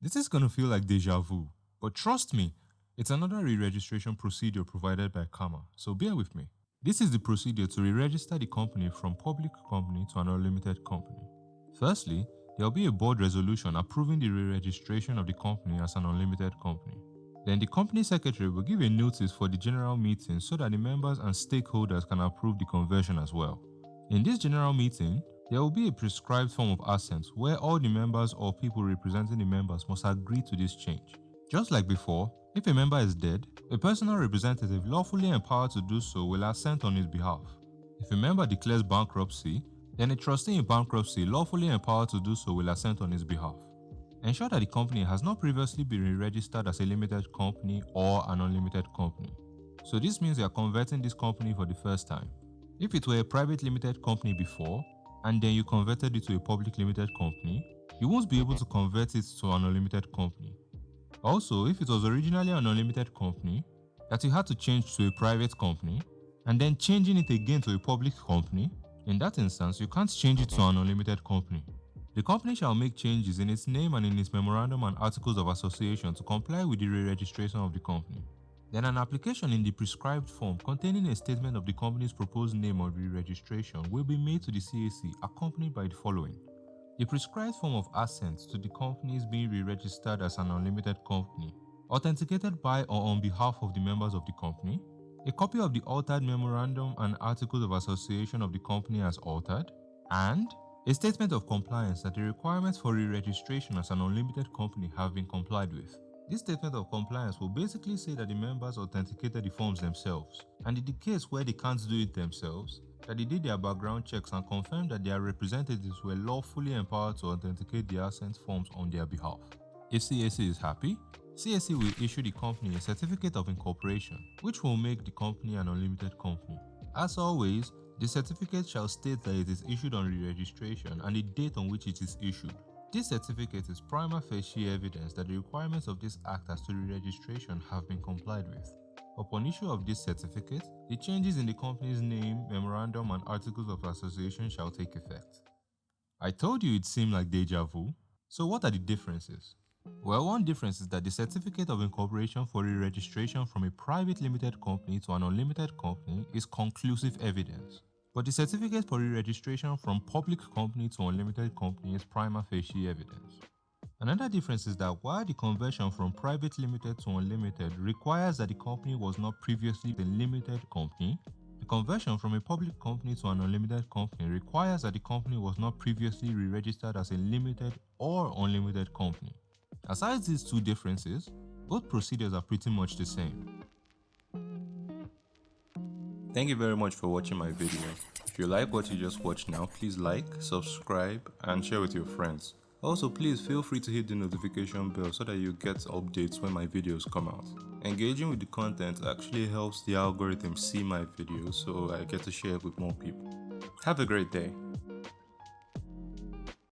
This is gonna feel like deja vu, but trust me, it's another re-registration procedure provided by CAMA, so bear with me. This is the procedure to re-register the company from public company to an unlimited company. Firstly, there will be a board resolution approving the re-registration of the company as an unlimited company. Then the company secretary will give a notice for the general meeting so that the members and stakeholders can approve the conversion as well. In this general meeting, there will be a prescribed form of assent where all the members or people representing the members must agree to this change. Just like before, if a member is dead, a personal representative lawfully empowered to do so will assent on his behalf. If a member declares bankruptcy, then a trustee in bankruptcy lawfully empowered to do so will assent on his behalf. Ensure that the company has not previously been re-registered as a limited company or an unlimited company. So this means you are converting this company for the first time. If it were a private limited company before, and then you converted it to a public limited company, you won't be able to convert it to an unlimited company. Also, if it was originally an unlimited company that you had to change to a private company, and then changing it again to a public company, in that instance, you can't change it to an unlimited company. The company shall make changes in its name and in its memorandum and articles of association to comply with the re-registration of the company. Then an application in the prescribed form containing a statement of the company's proposed name of re-registration will be made to the CAC accompanied by the following: the prescribed form of assent to the company's being re-registered as an unlimited company, authenticated by or on behalf of the members of the company, a copy of the altered memorandum and articles of association of the company as altered, and a statement of compliance that the requirements for re-registration as an unlimited company have been complied with. This statement of compliance will basically say that the members authenticated the forms themselves, and in the case where they can't do it themselves, that they did their background checks and confirmed that their representatives were lawfully empowered to authenticate the assent forms on their behalf. If CAC is happy, CAC will issue the company a certificate of incorporation, which will make the company an unlimited company. As always, the certificate shall state that it is issued on re-registration and the date on which it is issued. This certificate is prima facie evidence that the requirements of this act as to re-registration have been complied with. Upon issue of this certificate, the changes in the company's name, memorandum, and articles of association shall take effect. I told you it seemed like deja vu. So what are the differences? Well, one difference is that the certificate of incorporation for re-registration from a private limited company to an unlimited company is conclusive evidence. But the certificate for re-registration from public company to unlimited company is prima facie evidence. Another difference is that while the conversion from private limited to unlimited requires that the company was not previously a limited company, the conversion from a public company to an unlimited company requires that the company was not previously re-registered as a limited or unlimited company. Aside these two differences, both procedures are pretty much the same. Thank you very much for watching my video. If you like what you just watched now, please like, subscribe, and share with your friends. Also, please feel free to hit the notification bell so that you get updates when my videos come out. Engaging with the content actually helps the algorithm see my videos, so I get to share it with more people. Have a great day.